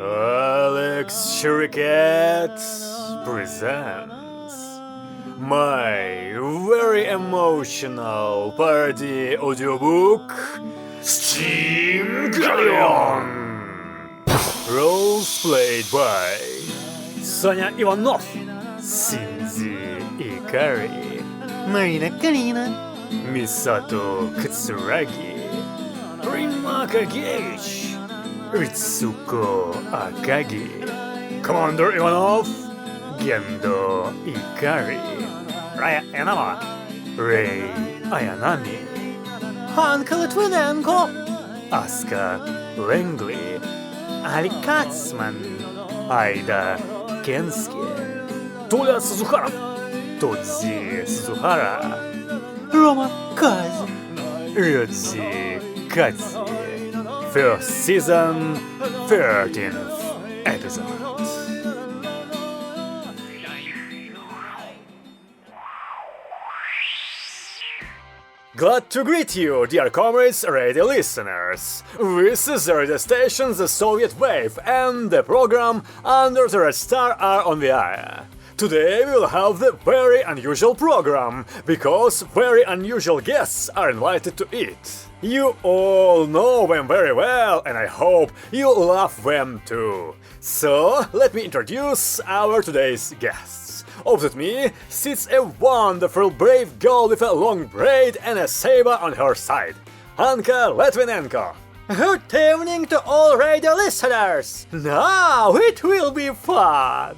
Alex Shuriket presents my very emotional parody audiobook, Steamgelion! Roles played by Соня Иванов, Синзи Икари, Marina Karina, Misato Katsuragi, Rimaka Gage, Ritsuko Akagi, Commander Ivanov, Gendo Ikari, Raya Enama, Rei Ayanami, Hanka Litvinenko, Asuka Langley, Ali Katzman, Aida Kensuke, Tuля Suzuhara, Todzi Suzuhara, Roma Kazu, Ryuji Kazi. First season, 13th episode. Glad to greet you, dear comrades, radio listeners! This is the radio station The Soviet Wave, and the program Under the Red Star are on the air. Today we'll have the very unusual program, because very unusual guests are invited to it. You all know them very well, and I hope you love them too. So, let me introduce our today's guests. Opposite me sits a wonderful brave girl with a long braid and a saber on her side, Anka Litvinenko. Good evening to all radio listeners! Now it will be fun!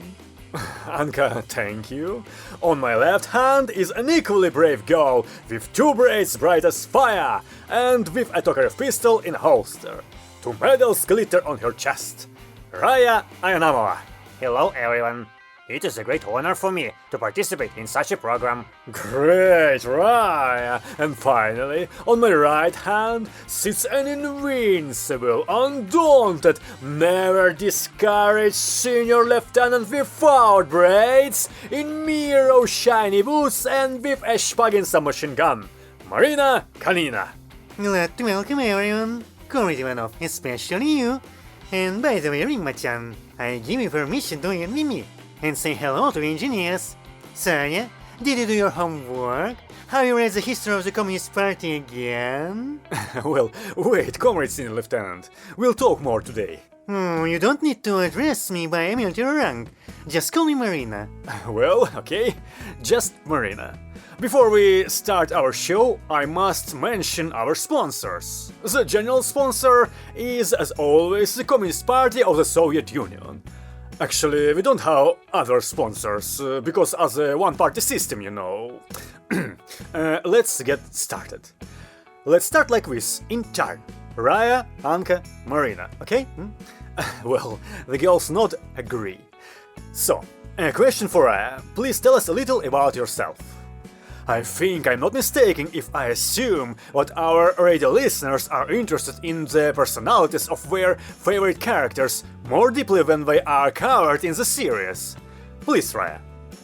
Anka, thank you. On my left hand is an equally brave girl with two braids bright as fire and with a Tokarev pistol in a holster. Two medals glitter on her chest. Raya Ayanamova. Hello everyone. It is a great honor for me to participate in such a program. Great, Raya! And finally, on my right hand sits an invincible, undaunted, never discouraged senior lieutenant without braids, in mirror shiny boots and with a Shpagin submachine gun, Marina Kalina. Glad to welcome everyone, Comrade Ivanov, especially you. And by the way, Ringma-chan, I give you permission to interview me and say hello to engineers. Sonia, did you do your homework? Have you read the history of the Communist Party again? Well, wait, comrade senior lieutenant, we'll talk more today. You don't need to address me by a military rank. Just call me Marina. Well, okay, just Marina. Before we start our show, I must mention our sponsors. The general sponsor is, as always, the Communist Party of the Soviet Union. Actually, we don't have other sponsors, because as a one-party system, you know. Let's get started. Let's start like this, in turn. Raya, Anka, Marina, okay? Well, the girls not agree. So, a question for Raya. Please tell us a little about yourself. I think I'm not mistaken if I assume that our radio listeners are interested in the personalities of their favorite characters more deeply than they are covered in the series. Please, Raya.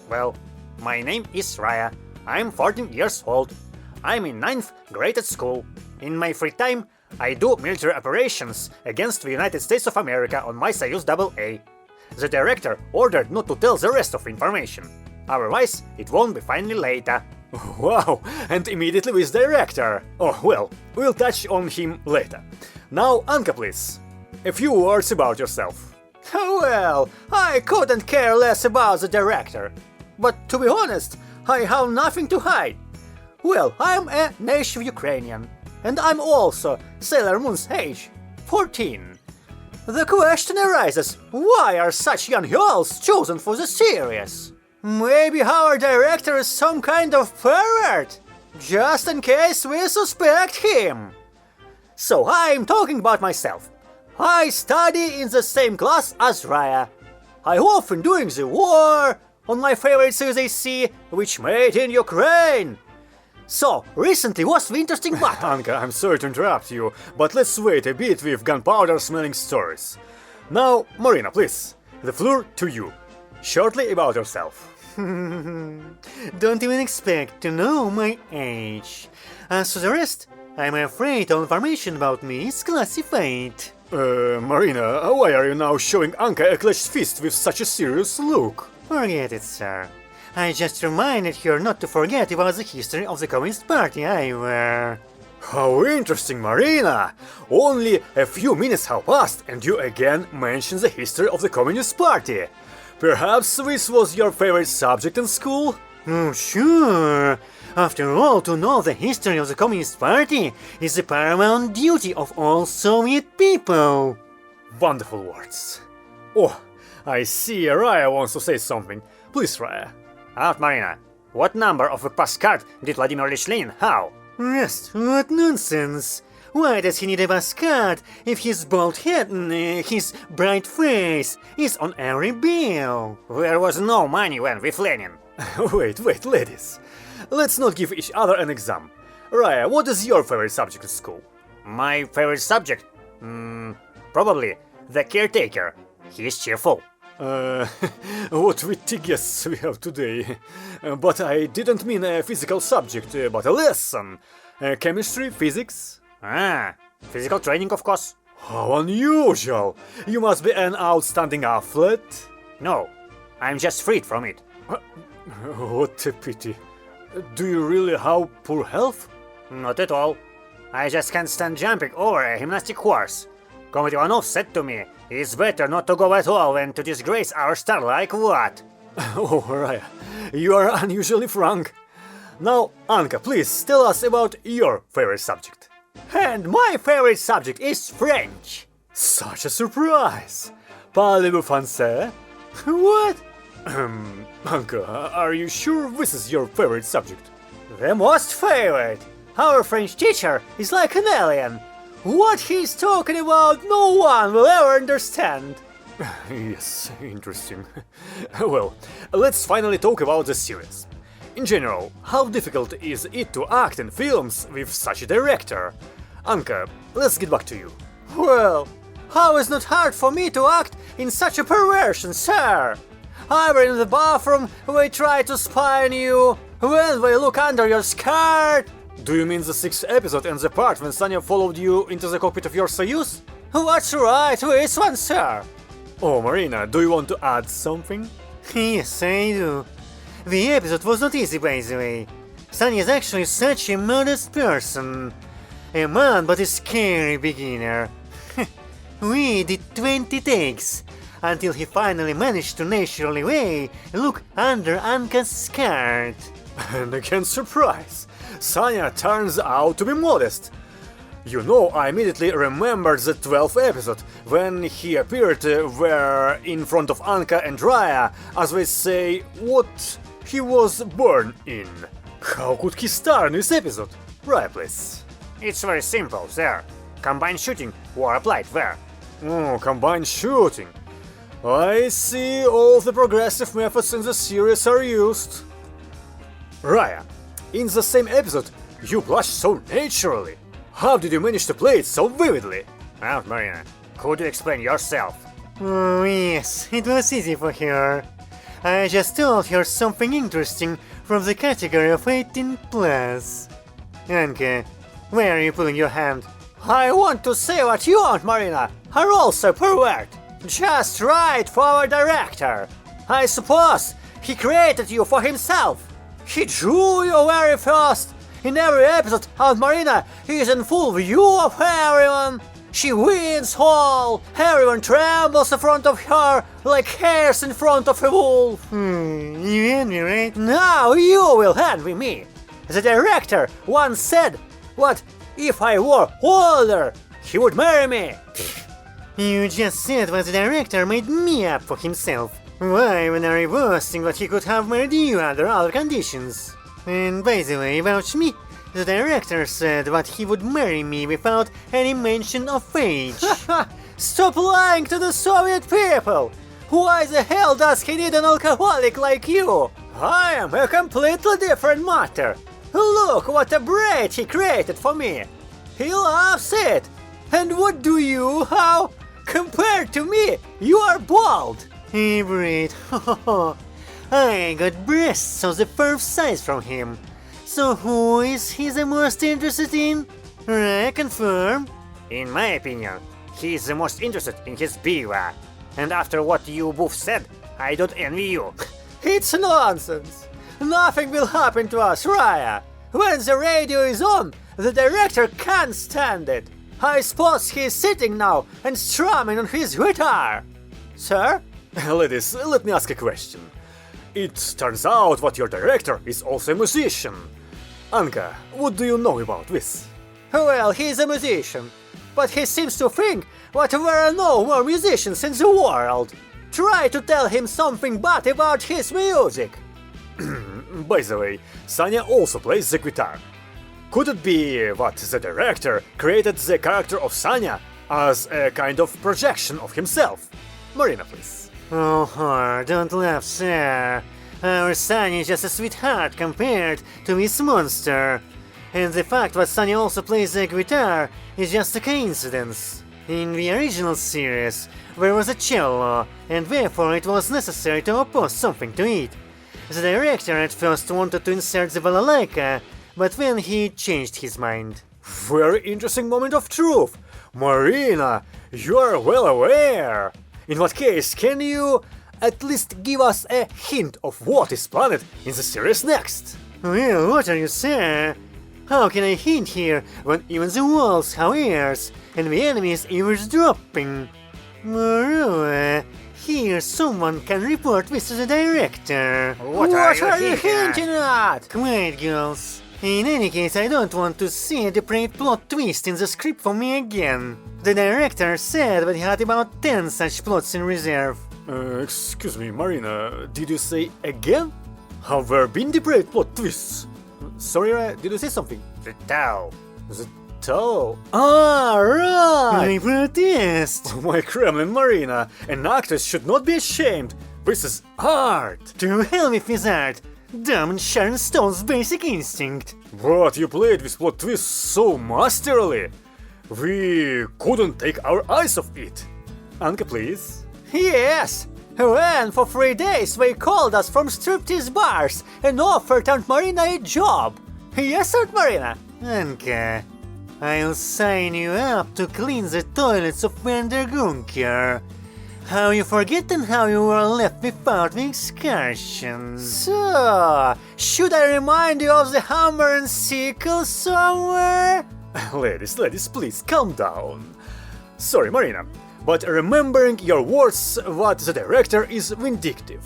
Well, my name is Raya. I'm 14 years old. I'm in 9th grade at school. In my free time, I do military operations against the United States of America on my Soyuz AA. The director ordered not to tell the rest of information. Otherwise, it won't be funny later. Wow, and immediately with director. Oh, well, we'll touch on him later. Now, Anka, please. A few words about yourself. Well, I couldn't care less about the director. But to be honest, I have nothing to hide. Well, I'm a native Ukrainian, and I'm also Sailor Moon's age, 14. The question arises, why are such young girls chosen for the series? Maybe our director is some kind of pervert, just in case we suspect him. So I'm talking about myself. I study in the same class as Raya. I often doing the war on my favorite CZC, which made in Ukraine. So, recently was the interesting battle. Anka, I'm sorry to interrupt you, but let's wait a bit with gunpowder-smelling stories. Now, Marina, please, the floor to you. Shortly about yourself. Don't even expect to know my age. As for the rest, I'm afraid all information about me is classified. Marina, why are you now showing Anka a clenched fist with such a serious look? Forget it, sir. I just reminded her not to forget about the history of the Communist Party either. How interesting, Marina! Only a few minutes have passed and you again mention the history of the Communist Party. Perhaps this was your favorite subject in school? Oh, sure. After all, to know the history of the Communist Party is the paramount duty of all Soviet people. Wonderful words. Oh, I see Raya wants to say something. Please, Raya. Out, Marina. What number of a postcard did Vladimir Ilyich Lenin have? Rest, what nonsense! Why does he need a postcard if his bald head and his bright face is on every bill? There was no money when with Lenin. Wait, ladies. Let's not give each other an exam. Raya, what is your favorite subject at school? My favorite subject? Probably the caretaker. He is cheerful. What witty guests we have today. But I didn't mean a physical subject, but a lesson. Chemistry, physics? Physical training, of course. How unusual! You must be an outstanding athlete? No, I'm just freed from it. What a pity. Do you really have poor health? Not at all. I just can't stand jumping over a gymnastic course. Comrade Ivanov said to me, it's better not to go at all than to disgrace our star like what? Oh, Raya, you are unusually frank. Now, Anka, please tell us about your favorite subject. And my favorite subject is French. Such a surprise! Parlez-vous français? What? Anka, are you sure this is your favorite subject? The most favorite. Our French teacher is like an alien. What he's talking about, no one will ever understand. Yes, interesting. Well, let's finally talk about the series. In general, how difficult is it to act in films with such a director? Anka, let's get back to you. Well, how is not hard for me to act in such a perversion, sir? Either in the bathroom, they try to spy on you, when they look under your skirt. Do you mean the 6th episode and the part when Sanya followed you into the cockpit of your Soyuz? That's right, this one, sir. Oh, Marina, do you want to add something? Yes, I do. The episode was not easy, by the way. Sanya is actually such a modest person. A man, but a scary beginner. We did 20 takes, until he finally managed to naturally way look under Anka's skirt. And again, surprise! Sanya turns out to be modest. You know, I immediately remembered the 12th episode, when he appeared there in front of Anka and Raya, as they say, what he was born in. How could he star in this episode? Raya, please. It's very simple, there. Combined shooting were applied there. Oh, combined shooting. I see all the progressive methods in the series are used. Raya, in the same episode, you blushed so naturally. How did you manage to play it so vividly? Now, Marina, could you explain yourself? Oh, yes, it was easy for her. I just told her something interesting from the category of 18+. Anka, where are you pulling your hand? I want to say what you want, Marina. Are also pervert. Just right for our director. I suppose he created you for himself. He drew you very first. In every episode, Aunt Marina is in full view of everyone. She wins all. Everyone trembles in front of her like hares in front of a wolf. You envy, right? Now you will envy me. The director once said, what if I were older? He would marry me. You just said what the director made me up for himself. Why, when are you boasting that he could have married you under other conditions? And by the way, about me, the director said that he would marry me without any mention of age. Stop lying to the Soviet people! Why the hell does he need an alcoholic like you? I am a completely different matter. Look what a braid he created for me. He loves it. And what do you have? Compared to me, you are bald. Hey, braid. I got breasts of the perfect size from him. So who is he the most interested in? I confirm. In my opinion, he is the most interested in his biwa. And after what you both said, I don't envy you. It's nonsense. Nothing will happen to us, Raya. When the radio is on, the director can't stand it. I suppose he's sitting now and strumming on his guitar. Sir? Ladies, let me ask a question. It turns out that your director is also a musician. Anka, what do you know about this? Well, he's a musician, but he seems to think that there are no more musicians in the world. Try to tell him something bad about his music. By the way, Sanya also plays the guitar. Could it be that the director created the character of Sanya as a kind of projection of himself? Marina, please. Oh, don't laugh, sir. Our Sanya is just a sweetheart compared to this monster. And the fact that Sanya also plays the guitar is just a coincidence. In the original series, there was a cello, and therefore it was necessary to oppose something to it. The director at first wanted to insert the balalaika, but then he changed his mind. Very interesting moment of truth. Marina, you are well aware. In that case, can you at least give us a hint of what is planned in the series next? Well, what are you, sir? How can I hint here when even the walls have ears and the enemy is eavesdropping? Moreover, here someone can report this to the director. What are you hinting at? Quiet, girls. In any case, I don't want to see a depraved plot twist in the script for me again. The director said that he had about 10 such plots in reserve. Excuse me, Marina, did you say again? Have there been depraved plot twists? Sorry, did you say something? The Tao. The Tao? Ah, right! I protest! Oh my Kremlin, Marina, an actress should not be ashamed. This is art! To hell with his art! Dumb and Sharon Stone's basic instinct! But you played this plot twist so masterly! We couldn't take our eyes off it! Anka, please. Yes! When for 3 days they called us from striptease bars and offered Aunt Marina a job. Yes, Aunt Marina? Anka, I'll sign you up to clean the toilets of Vandergunker. How you forget and how you were left without the excursion. So, should I remind you of the hammer and sickle somewhere? Ladies, please calm down. Sorry, Marina, but remembering your words that the director is vindictive.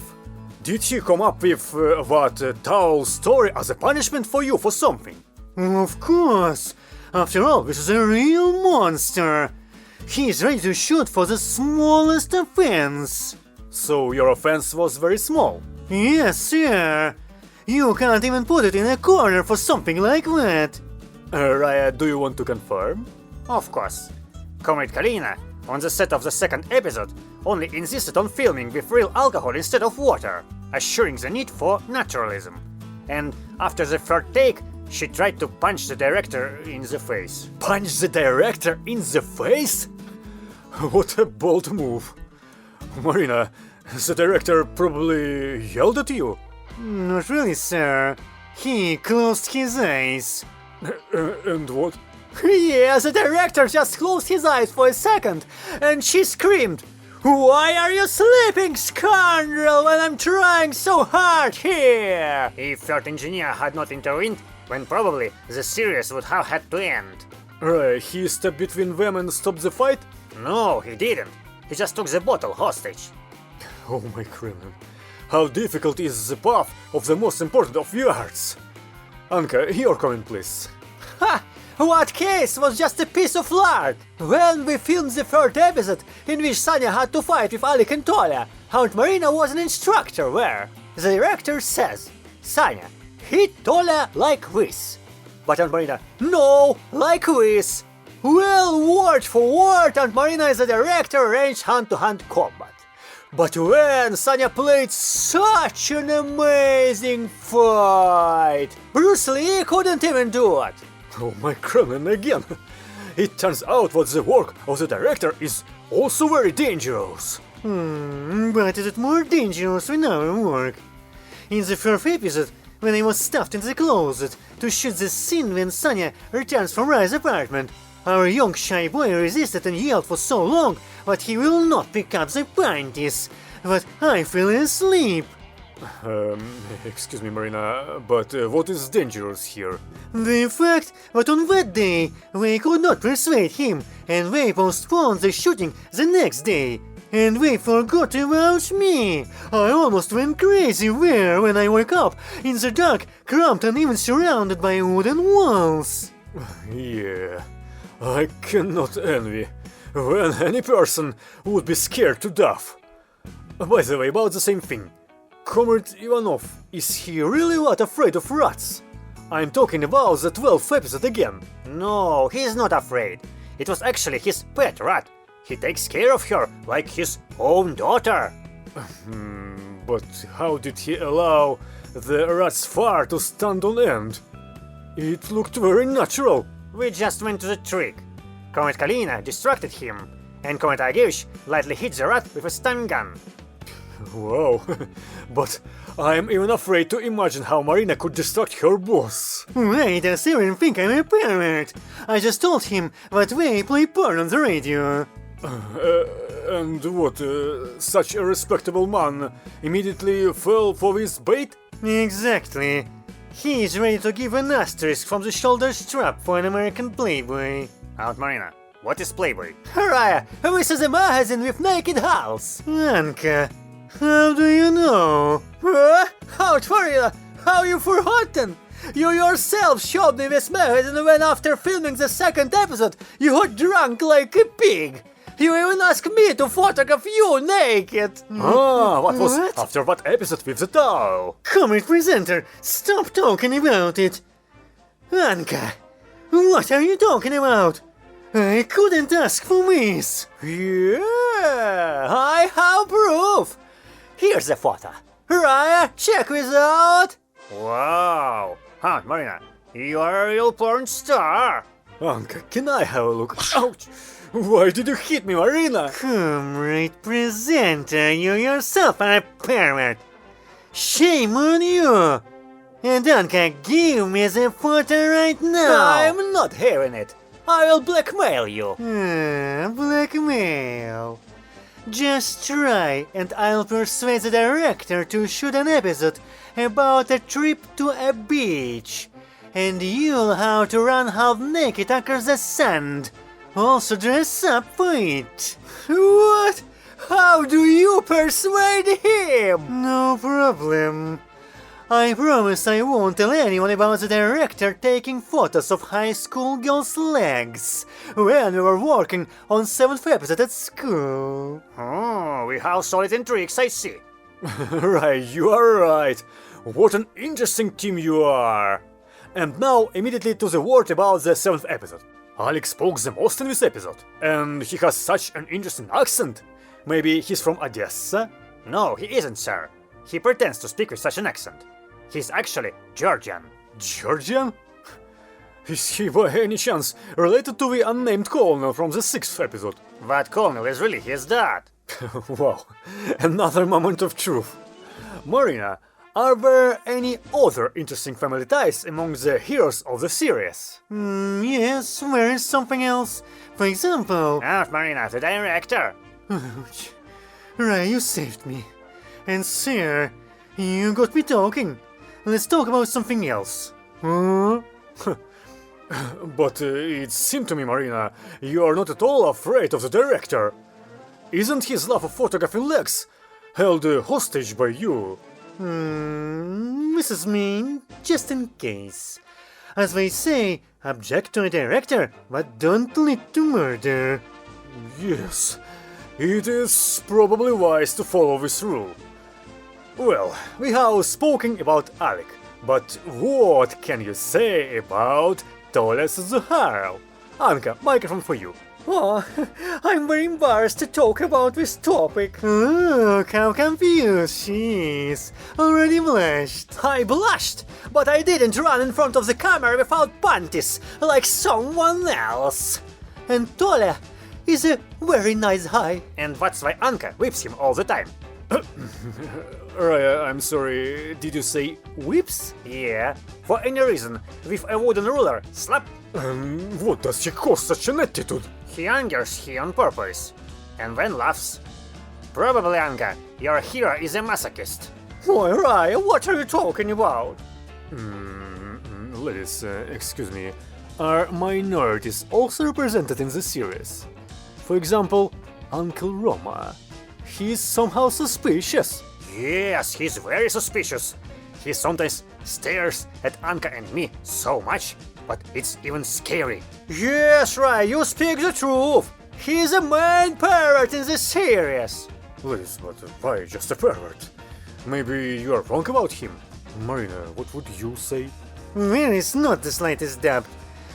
Did he come up with that Tao story as a punishment for you for something? Of course! After all, this is a real monster! He's ready to shoot for the smallest offense! So your offense was very small? Yes, sir! You can't even put it in a corner for something like that! Raya, do you want to confirm? Of course. Comrade Karina, on the set of the second episode, only insisted on filming with real alcohol instead of water, assuring the need for naturalism. And after the third take, she tried to punch the director in the face. Punch the director in the face? What a bold move. Marina, the director probably yelled at you. Not really, sir. He closed his eyes. And what? Yeah, the director just closed his eyes for a second, and she screamed, "Why are you sleeping, scoundrel, when I'm trying so hard here?" If third engineer had not intervened, then probably the series would have had to end. He stepped between them and stopped the fight? No, he didn't. He just took the bottle hostage. Oh my Kremlin. How difficult is the path of the most important of the arts? Anka, your comment, please. Ha! What case was just a piece of lard? When we filmed the third episode, in which Sanya had to fight with Alec and Tolia, Aunt Marina was an instructor there. The director says, "Sanya, hit Tolia like this." But Aunt Marina, "No, like this." Well, word for word, Aunt Marina is the director arranged hand-to-hand combat. But when Sanya played such an amazing fight, Bruce Lee couldn't even do it. Oh my Kremlin again! It turns out that the work of the director is also very dangerous. But is it more dangerous than our work? In the first episode, when I was stuffed in the closet to shoot the scene when Sanya returns from Rai's apartment, Our young shy boy resisted and yelled for so long that he will not pick up the panties, but I fell asleep. Excuse me, Marina, but what is dangerous here? The fact that on that day they could not persuade him, and they postponed the shooting the next day, and they forgot about me. I almost went crazy there when I woke up in the dark, cramped and even surrounded by wooden walls. Yeah, I cannot envy when any person would be scared to death. By the way, about the same thing. Comrade Ivanov, is he really not afraid of rats? I'm talking about the 12th episode again. No, he's not afraid. It was actually his pet rat. He takes care of her like his own daughter. But how did he allow the rat's fur to stand on end? It looked very natural. We just went to the trick. Comrade Kalina distracted him, and Comrade Agevich lightly hit the rat with a stun gun. Wow, but I'm even afraid to imagine how Marina could distract her boss. Wait, does Aaron think I'm a parrot? I just told him that they play porn on the radio. And what, such a respectable man immediately fell for this bait? Exactly. He's ready to give an asterisk from the shoulder strap for an American playboy. Aunt Marina, what is Playboy? Raya, this is a magazine with naked hulls. Anka, how do you know? Aunt Marina, how you forgotten? You yourself showed me this magazine when after filming the second episode you got drunk like a pig. You even asked me to photograph you naked. What was after that episode with the towel? Comrade presenter, stop talking about it. Anka, what are you talking about? I couldn't ask for this. Yeah, I have proof. Here's the photo. Raya, check this out. Wow, Aunt Marina, you are a real porn star. Anka, can I have a look? Ouch! Why did you hit me, Marina? Comrade presenter, you yourself are a parrot. Shame on you. And Anka, give me the photo right now. I'm not hearing it. I will blackmail you. Blackmail. Just try and I'll persuade the director to shoot an episode about a trip to a beach. And you'll have to run half naked across the sand. Also dress up for it. What? How do you persuade him? No problem. I promise I won't tell anyone about the director taking photos of high school girls' legs when we were working on 7th episode at school. Oh, we have solid intrigues, I see. Right, you are right. What an interesting team you are. And now immediately to the word about the 7th episode. Alex spoke the most in this episode, and he has such an interesting accent. Maybe he's from Odessa? No, he isn't, sir. He pretends to speak with such an accent. He's actually Georgian. Georgian? Is he by any chance related to the unnamed colonel from the 6th episode? That colonel is really his dad. Wow, another moment of truth. Marina, are there any other interesting family ties among the heroes of the series? Yes, there is something else. For example... Aunt Marina, the director. Right, you saved me. And sir, you got me talking. Let's talk about something else. But it seemed to me, Marina, you are not at all afraid of the director. Isn't his love of photographing legs held hostage by you? This is mean, just in case. As they say, object to a director, but don't lead to murder. Yes, it is probably wise to follow this rule. Well, we have spoken about Alec, but what can you say about Toles Zuharov? Anka, microphone for you. Oh, I'm very embarrassed to talk about this topic. Look how confused she is. Already blushed. I blushed, but I didn't run in front of the camera without panties, like someone else. And Toля is a very nice guy. And that's why Anka whips him all the time. Raya, I'm sorry, did you say whips? Yeah, for any reason, with a wooden ruler, slap. What does he cause such an attitude? He angers he on purpose, and then laughs. Probably, Anka, your hero is a masochist. Boy, Raya, what are you talking about? Ladies, excuse me, are minorities also represented in the series? For example, Uncle Roma. He's somehow suspicious. Yes, he's very suspicious. He sometimes stares at Anka and me so much, but it's even scary. Yes, Raya, you speak the truth. He's the main pervert in the series. Ladies, but why just a pervert? Maybe you are wrong about him. Marina, what would you say? There is not the slightest doubt.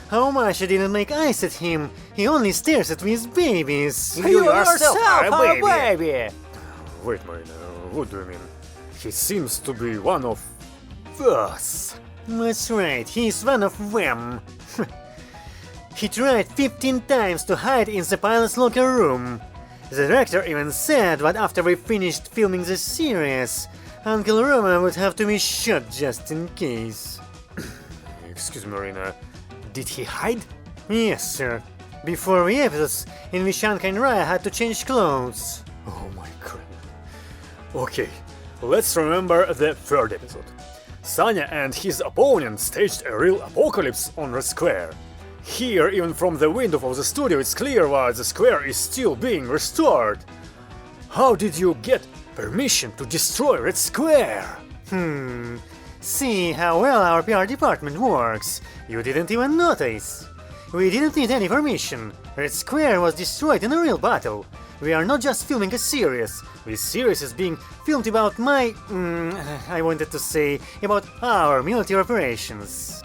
How much I didn't make eyes at him. He only stares at me as babies. You yourself are a baby. Wait, Marina, what do you mean? He seems to be one of us. That's right, he's one of them. He tried 15 times to hide in the pilot's locker room. The director even said that after we finished filming the series, Uncle Roma would have to be shot just in case. Excuse me, Marina, did he hide? Yes, sir. Before the episodes in which Anka and Raya had to change clothes. Oh my god. Okay, let's remember the third episode. Sanya and his opponent staged a real apocalypse on Red Square. Here, even from the window of the studio, it's clear that the square is still being restored. How did you get permission to destroy Red Square? See how well our PR department works. You didn't even notice. We didn't need any permission. Red Square was destroyed in a real battle. We are not just filming a series. This series is being filmed about I wanted to say, about our military operations.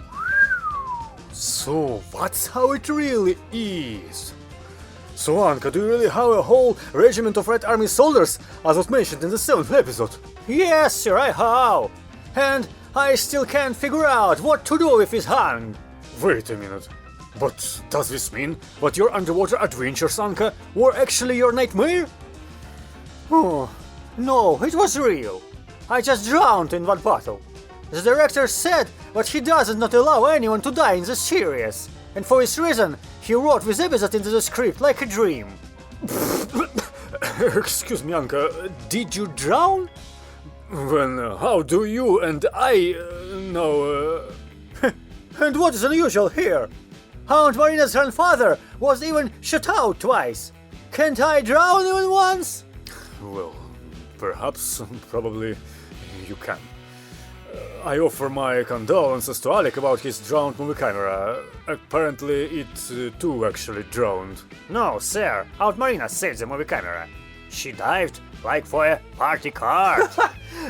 So that's how it really is. So Anka, do you really have a whole regiment of Red Army soldiers, as was mentioned in the 7th episode? Yes, sir, I have. And I still can't figure out what to do with his hand. Wait a minute. But does this mean that your underwater adventures, Anka, were actually your nightmare? Oh, no, it was real. I just drowned in that battle. The director said that he does not allow anyone to die in the series, and for this reason, he wrote this episode into the script like a dream. Excuse me, Anka, did you drown? Then how do you and I know? And what is unusual here? Aunt Marina's grandfather was even shot out twice. Can't I drown even once? Well, perhaps, probably, you can. I offer my condolences to Alec about his drowned movie camera. Apparently it too actually drowned. No, sir, Aunt Marina saved the movie camera. She dived like for a party card.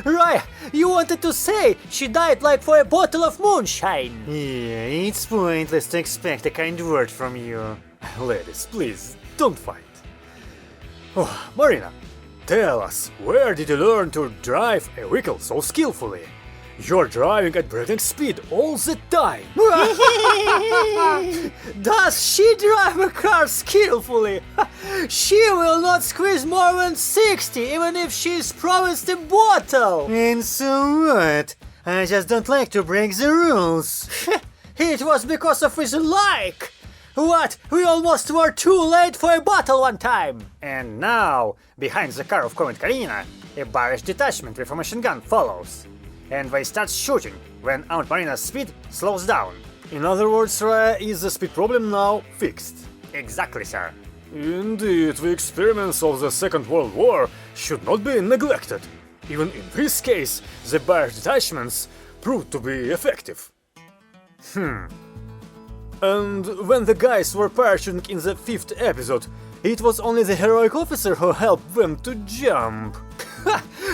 Raya, you wanted to say she died like for a bottle of moonshine. Yeah, it's pointless to expect a kind word from you. Ladies, please, don't fight. Oh, Marina, tell us, where did you learn to drive a vehicle so skillfully? You're driving at breakneck speed all the time. Does she drive a car skillfully? She will not squeeze more than 60, even if she's promised a bottle. And so what? I just don't like to break the rules. It was because of his like. What? We almost were too late for a bottle one time. And now, behind the car of Comet Karina, a barrage detachment with a machine gun follows. And they start shooting when Aunt Marina's speed slows down. In other words, Raya, is the speed problem now fixed? Exactly, sir. Indeed, the experiments of the Second World War should not be neglected. Even in this case, the barrage detachments proved to be effective. And when the guys were parachuting in the 5th episode, it was only the heroic officer who helped them to jump.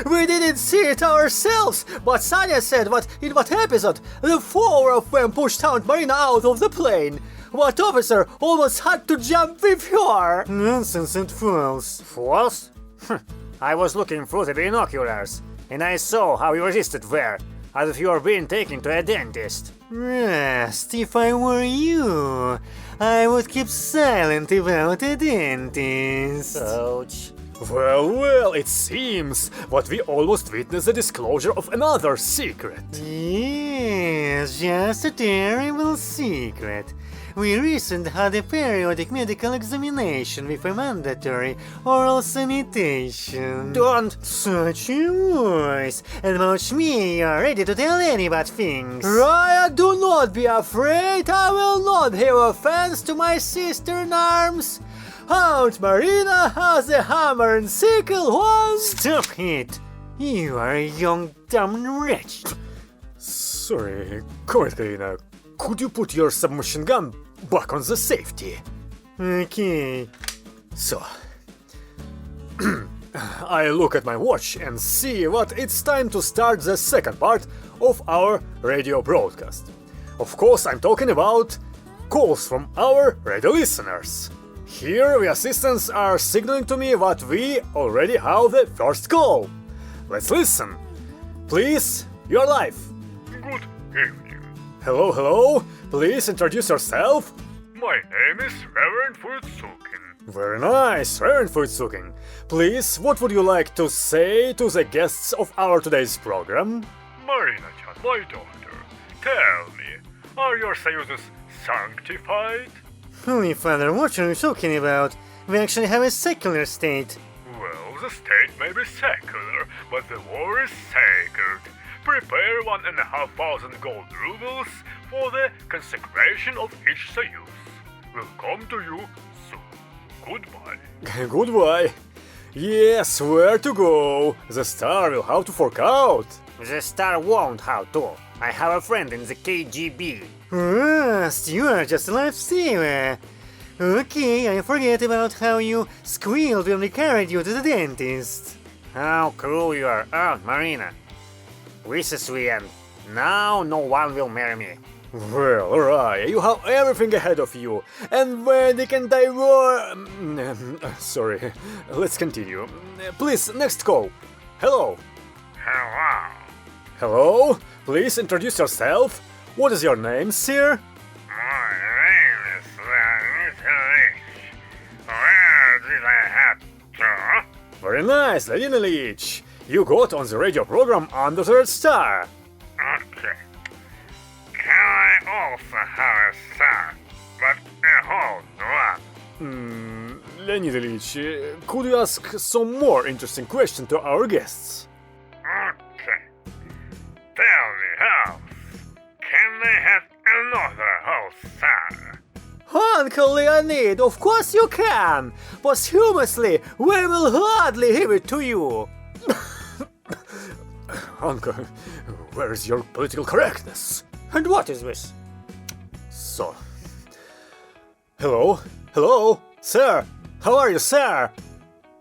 We didn't see it ourselves, but Sanya said that in that episode, the 4 of them pushed Aunt Marina out of the plane. That officer almost had to jump with her. Nonsense and false. False? I was looking through the binoculars, and I saw how you resisted there, as if you were being taken to a dentist. Rest, if I were you, I would keep silent about a dentist. Ouch. Well, it seems that we almost witnessed the disclosure of another secret. Yes, just a terrible secret. We recently had a periodic medical examination with a mandatory oral sanitation. Don't! Such a voice! And much me, you are ready to tell any bad things. Raya, do not be afraid, I will not have offense to my sister in arms. Aunt Marina has a hammer and sickle once. Stop it! You are a young dumb wretch. Sorry, Karina, could you put your submachine gun back on the safety? Okay. So, I look at my watch and see that it's time to start the second part of our radio broadcast. Of course, I'm talking about calls from our radio listeners. Here, the assistants are signaling to me that we already have the first call. Let's listen. Please, you're live. Good evening. Hello, please introduce yourself. My name is Reverend Futsukin. Very nice, Reverend Futsukin. Please, what would you like to say to the guests of our today's program? Marina-chan, my daughter, tell me, are your soyuzes sanctified? Holy Father, what are you talking about? We actually have a secular state. Well, the state may be secular, but the war is sacred. Prepare 1,500 gold rubles for the consecration of each soyuz. Will come to you soon. Goodbye. Goodbye. Yes, where to go? The star will have to fork out. The star won't have to. I have a friend in the KGB. Rust, you are just a lifesaver. Okay, I forget about how you squealed when we carried you to the dentist. How cruel you are, Aunt Marina. This is the end. Now no one will marry me. Well, Raya, you have everything ahead of you, and when they can divorce... Sorry, let's continue. Please, next call. Hello. Hello. Hello, please introduce yourself. What is your name, sir? My name is Militarism. Where did I have to? Very nice, Lady Nelich. You got on the radio program under the red star. Okay. Can I also have a son, but a whole one? Leonid Ilyich, could you ask some more interesting questions to our guests? Okay. Tell me how. Can I have another whole son? Uncle Leonid, of course you can. Posthumously, we will gladly give it to you. Uncle, where is your political correctness? And what is this? So... Hello, sir. How are you, sir?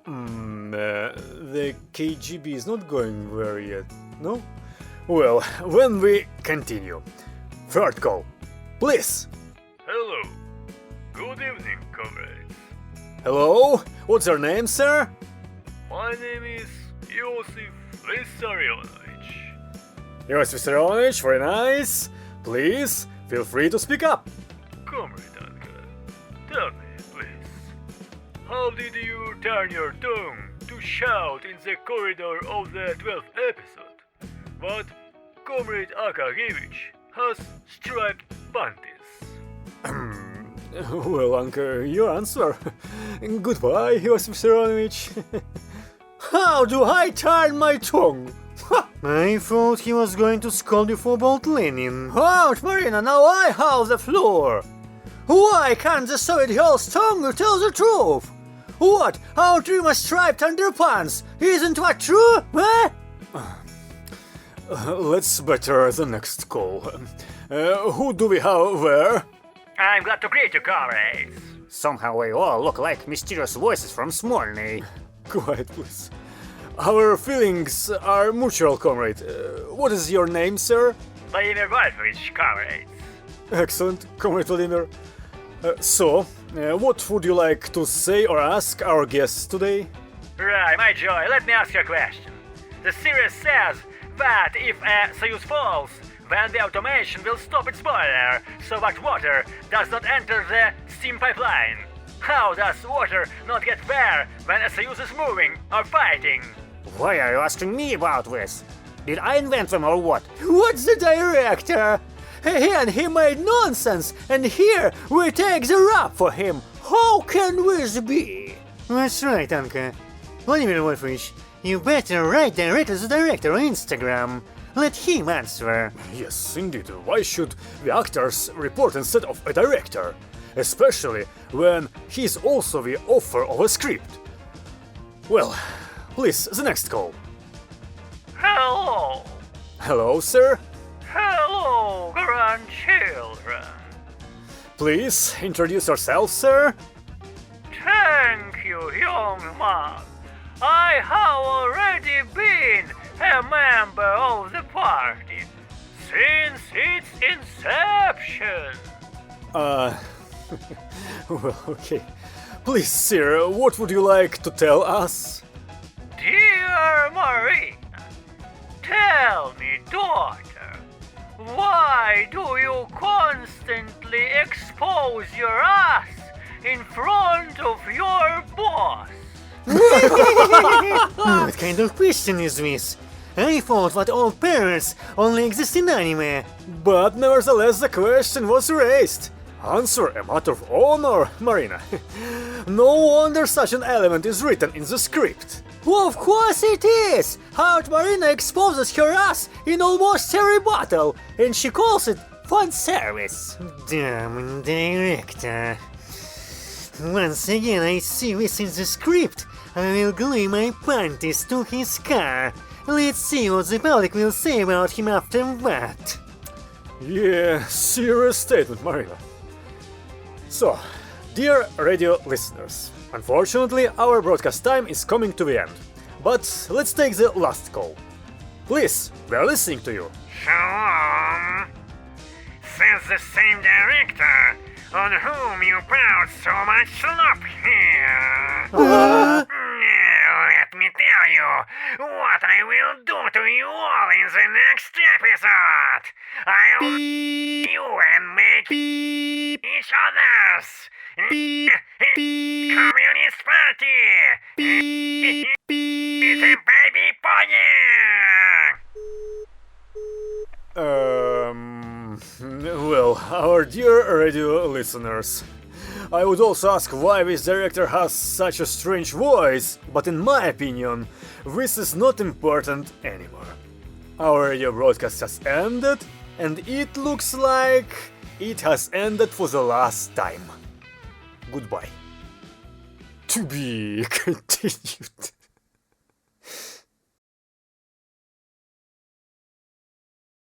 The KGB is not going there yet, no? Well, when we continue. Third call, please. Hello. Good evening, comrades. Hello, what's your name, sir? My name is Iosif Vissarionovich. Yes, Mr. Orange, very nice. Please, feel free to speak up. Comrade Uncle, tell me, please. How did you turn your tongue to shout in the corridor of the 12th episode? But Comrade Akagevich has striped panties. Well, Uncle, your answer. Goodbye, Iosif Vissarionovich. How do I turn my tongue? I thought he was going to scold you for about Lenin. Aunt Marina, now I have the floor. Why can't the Soviet girl's tongue tell the truth? What? Our dream of striped underpants? Isn't that true? Eh? Let's better the next call. Who do we have there? I'm glad to greet you, comrades. Somehow we all look like mysterious voices from Smolny. Quiet, please. Our feelings are mutual, comrade. What is your name, sir? Vladimir Wolfovich, comrades. Excellent, Comrade Vladimir. What would you like to say or ask our guests today? Right, my joy, let me ask you a question. The series says that if a Soyuz falls, then the automation will stop its boiler, so that water does not enter the steam pipeline. How does water not get fair when SAUs is moving or fighting? Why are you asking me about this? Did I invent them or what? What's the director? He made nonsense, and here we take the rap for him. How can this be? That's right, Anka. Vladimir Wolfovich, you better write directly to the director on Instagram. Let him answer. Yes, indeed. Why should the actors report instead of a director? Especially when he's also the author of a script. Well, please, the next call. Hello. Hello, sir. Hello, grandchildren. Please introduce yourself, sir. Thank you, young man. I have already been a member of the party since its inception. Well, okay. Please, sir, what would you like to tell us? Dear Marina, tell me, daughter, why do you constantly expose your ass in front of your boss? What kind of question is this? I thought that all parents only exist in anime. But nevertheless, the question was raised. Answer a matter of honor, Marina. No wonder such an element is written in the script. Of course it is! How Marina exposes her ass in almost every battle, and she calls it fun service. Damn director. Once again I see this in the script. I will glue my panties to his car. Let's see what the public will say about him after that. Yeah, serious statement, Marina. So, dear radio listeners, unfortunately our broadcast time is coming to the end. But let's take the last call. Please, we are listening to you. Shalom, says the same director on whom you poured so much slop here. Let me tell you what I will do to you all in the next episode. I'll you and make each other's Communist Party. It's a baby pony. Well, our dear radio listeners, I would also ask why this director has such a strange voice, but in my opinion, this is not important anymore. Our radio broadcast has ended, and it looks like it has ended for the last time. Goodbye. To be continued.